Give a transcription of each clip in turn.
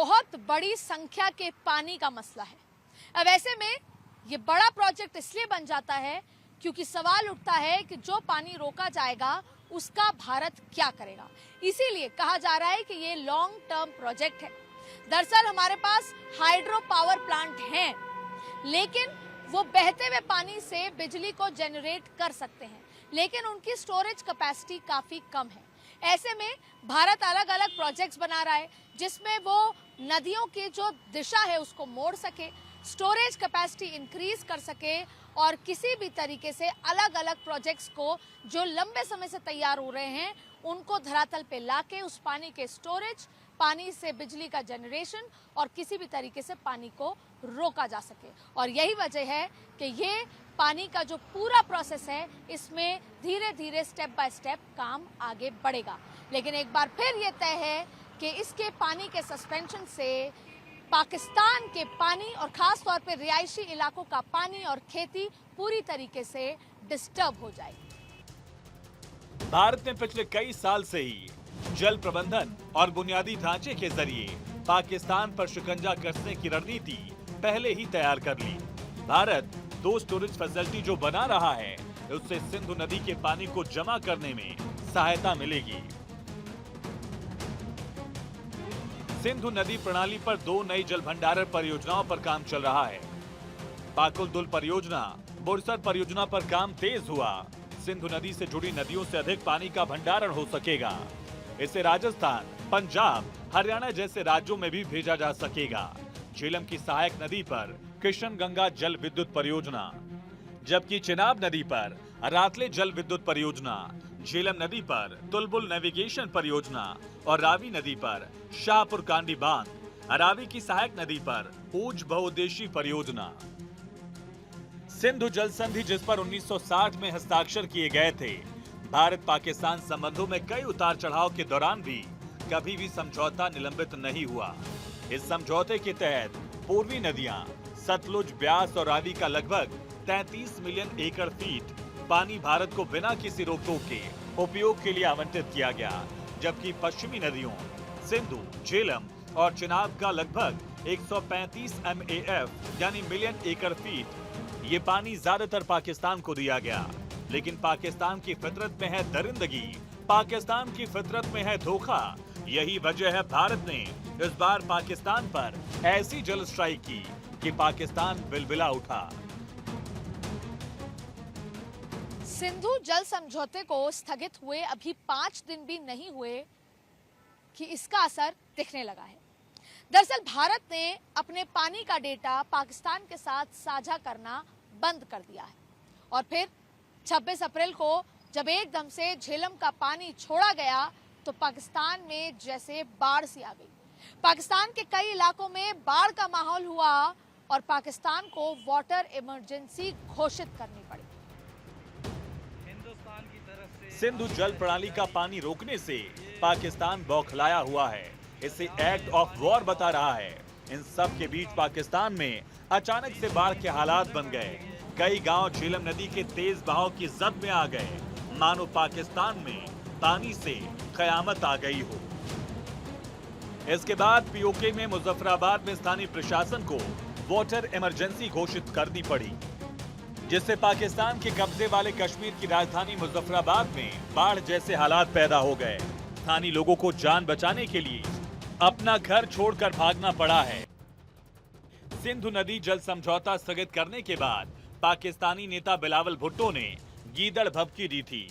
बहुत बड़ी संख्या के पानी का मसला है। अब ऐसे में ये बड़ा प्रोजेक्ट इसलिए बन जाता है क्योंकि सवाल उठता है कि जो पानी रोका जाएगा उसका भारत क्या करेगा। इसीलिए कहा जा रहा है कि ये लॉन्ग टर्म प्रोजेक्ट है। दरअसल हमारे पास हाइड्रो पावर प्लांट हैं, लेकिन वो बहते हुए पानी से बिजली को जनरेट कर सकते हैं, लेकिन उनकी स्टोरेज कैपेसिटी काफी कम है। ऐसे में भारत अलग अलग प्रोजेक्ट्स बना रहा है जिसमें वो नदियों की जो दिशा है उसको मोड़ सके, स्टोरेज कैपेसिटी इंक्रीज कर सके और किसी भी तरीके से अलग अलग प्रोजेक्ट्स को जो लंबे समय से तैयार हो रहे हैं उनको धरातल पे लाके उस पानी के स्टोरेज, पानी से बिजली का जनरेशन और किसी भी तरीके से पानी को रोका जा सके। और यही वजह है कि ये पानी का जो पूरा प्रोसेस है इसमें धीरे धीरे स्टेप बाय स्टेप काम आगे बढ़ेगा। लेकिन एक बार फिर ये तय है कि इसके पानी के सस्पेंशन से पाकिस्तान के पानी और खास तौर पे रिहायशी इलाकों का पानी और खेती पूरी तरीके से डिस्टर्ब हो जाएगी। भारत ने पिछले कई साल से ही जल प्रबंधन और बुनियादी ढांचे के जरिए पाकिस्तान पर शिकंजा कसने की रणनीति पहले ही तैयार कर ली। भारत 2 स्टोरेज फैसिलिटी जो बना रहा है उससे सिंधु नदी के पानी को जमा करने में सहायता मिलेगी। सिंधु नदी प्रणाली पर 2 नई जल भंडारण परियोजनाओं पर काम चल रहा है। पाकुलदुल परियोजना, बोरसर परियोजना पर काम तेज हुआ। सिंधु नदी से जुड़ी नदियों से अधिक पानी का भंडारण हो सकेगा। इसे राजस्थान, पंजाब, हरियाणा जैसे राज्यों में भी भेजा जा सकेगा। झेलम की सहायक नदी पर कृष्ण गंगा जल विद्युत परियोजना, जबकि चिनाब नदी पर रातले जल विद्युत परियोजना, झेलम नदी पर तुलबुल नेविगेशन परियोजना और रावी नदी पर शाहपुर कांडी बांध, रावी की सहायक नदी पर ऊज बहुउद्देशीय परियोजना। सिंधु जल संधि जिस पर 1960 में हस्ताक्षर किए गए थे, भारत पाकिस्तान संबंधों में कई उतार चढ़ाव के दौरान भी कभी भी समझौता निलंबित नहीं हुआ। इस समझौते के तहत पूर्वी नदियां सतलुज, ब्यास और रावी का लगभग 33 मिलियन एकड़ फीट पानी भारत को बिना किसी रोक-टोक के उपयोग के लिए आवंटित किया गया, जबकि पश्चिमी नदियों सिंधु, झेलम और चिनाब का लगभग 135 MAF यानी मिलियन एकड़ फीट ये पानी ज्यादातर पाकिस्तान को दिया गया। लेकिन पाकिस्तान की फितरत में है दरिंदगी, पाकिस्तान की फितरत में है धोखा। यही वजह है भारत ने इस बार पाकिस्तान पर ऐसी जल स्ट्राइक की कि पाकिस्तान बिलबिला उठा। सिंधु जल समझौते को स्थगित हुए अभी 5 दिन भी नहीं हुए कि इसका असर दिखने लगा है। दरअसल भारत ने अपने पानी का डेटा पाकिस्तान के साथ साझा करना बंद कर दिया है और फिर 26 अप्रैल को जब एकदम से झेलम का पानी छोड़ा गया तो पाकिस्तान में जैसे बाढ़ सी आ गई। पाकिस्तान के कई इलाकों में बाढ़ का माहौल हुआ और पाकिस्तान को वाटर इमरजेंसी घोषित करनी पड़ी। सिंधु जल प्रणाली का पानी रोकने से पाकिस्तान बौखलाया हुआ है। इसे एक्ट ऑफ वॉर बता रहा है। इन सब के बीच पाकिस्तान में अचानक से बाढ़ के हालात बन गए। कई गांव झेलम नदी के तेज बहाव की जद में आ गए, मानो पाकिस्तान में पानी से कयामत आ गई हो। इसके बाद पीओके में मुजफ्फराबाद में स्थानीय प्रशासन को वाटर इमरजेंसी घोषित करनी पड़ी, जिससे पाकिस्तान के कब्जे वाले कश्मीर की राजधानी मुजफ्फराबाद में बाढ़ जैसे हालात पैदा हो गए। स्थानीय लोगों को जान बचाने के लिए अपना घर छोड़कर भागना पड़ा है। सिंधु नदी जल समझौता स्थगित करने के बाद पाकिस्तानी नेता बिलावल भुट्टो ने गीदड़ भभकी दी थी,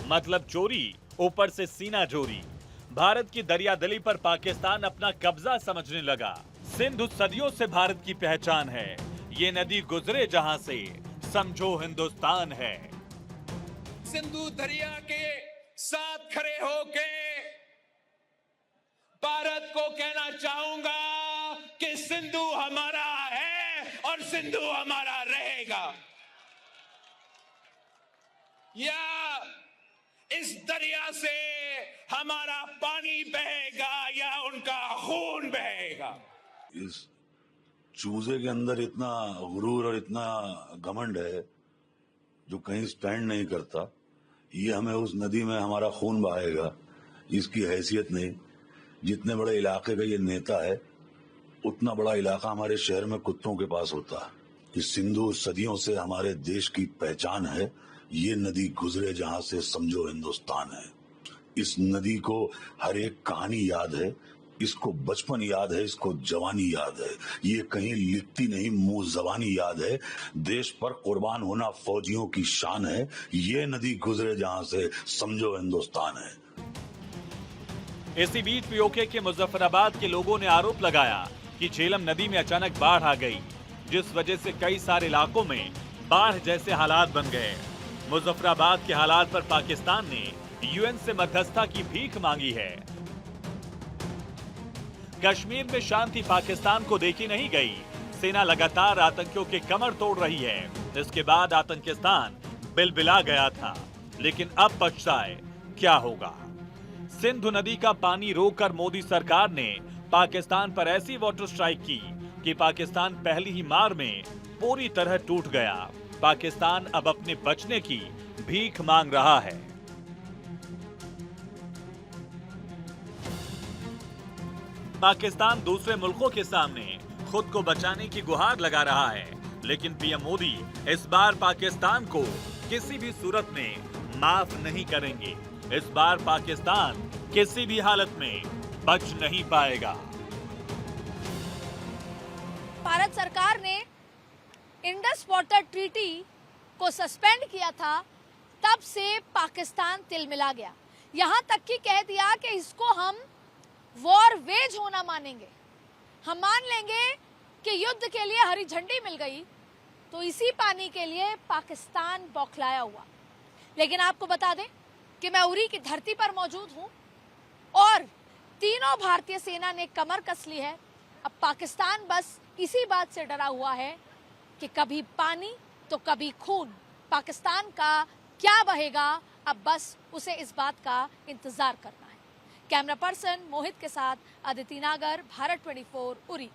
मतलब चोरी ऊपर से सीना जोरी। भारत की दरियादिली पर पाकिस्तान अपना कब्जा समझने लगा। सिंधु सदियों से भारत की पहचान है। ये नदी गुजरे जहां से समझो हिंदुस्तान है। सिंधु दरिया के साथ खड़े होके भारत को कहना चाहूंगा कि सिंधु हमारा है और सिंधु हमारा रहेगा। या इस दरिया से हमारा पानी बहेगा या उनका खून बहेगा। इस चूजे के अंदर इतना गुरूर और इतना घमंड है जो कहीं स्टैंड नहीं करता। ये हमें उस नदी में हमारा खून बहाएगा, इसकी हैसियत नहीं। जितने बड़े इलाके का ये नेता है, उतना बड़ा इलाका हमारे शहर में कुत्तों के पास होता। कि सिंधु सदियों से हमारे देश की पहचान है। ये नदी गुजरे जहां से समझो हिंदुस्तान है। इस नदी को हर एक कहानी याद है। इसको बचपन याद है, इसको जवानी याद है। ये कहीं लिखती नहीं, मुंह जबानी याद है। देश पर कुर्बान होना फौजियों की शान है। ये नदी गुजरे जहां से समझो हिंदुस्तान है। इसी बीच पीओके के मुजफ्फराबाद के लोगों ने आरोप लगाया कि झेलम नदी में अचानक बाढ़ आ गई, जिस वजह से कई सारे इलाकों में बाढ़ जैसे हालात बन गए। मुजफ्फराबाद के हालात पर पाकिस्तान ने यूएन से मध्यस्थता की भीख मांगी है। कश्मीर में शांति पाकिस्तान को देखी नहीं गई। सेना लगातार आतंकियों के कमर तोड़ रही है। इसके बाद आतंकिस्तान बिलबिला गया था, लेकिन अब पछताए क्या होगा। सिंधु नदी का पानी रोककर मोदी सरकार ने पाकिस्तान पर ऐसी वाटर स्ट्राइक की कि पाकिस्तान पहली ही मार में पूरी तरह टूट गया। पाकिस्तान अब अपने बचने की भीख मांग रहा है। पाकिस्तान दूसरे मुल्कों के सामने खुद को बचाने की गुहार लगा रहा है, लेकिन पीएम मोदी इस बार पाकिस्तान को किसी भी सूरत में माफ नहीं करेंगे। इस बार पाकिस्तान किसी भी हालत में बच नहीं पाएगा। भारत सरकार ने इंडस वाटर ट्रीटी को सस्पेंड किया था, तब से पाकिस्तान तिलमिला गया। यहां तक कि कह दिया कि इसको हम वॉर वेज होना मानेंगे। हम मान लेंगे कि युद्ध के लिए हरी झंडी मिल गई तो इसी पानी के लिए पाकिस्तान बौखलाया हुआ। लेकिन आपको बता दें कि मैं उरी की धरती पर मौजूद हूं और तीनों भारतीय सेना ने कमर कस ली है। अब पाकिस्तान बस इसी बात से डरा हुआ है कि कभी पानी तो कभी खून। पाकिस्तान का क्या बहेगा, अब बस उसे इस बात का इंतजार करना है। कैमरा पर्सन मोहित के साथ अदिति नागर, भारत 24 उरी।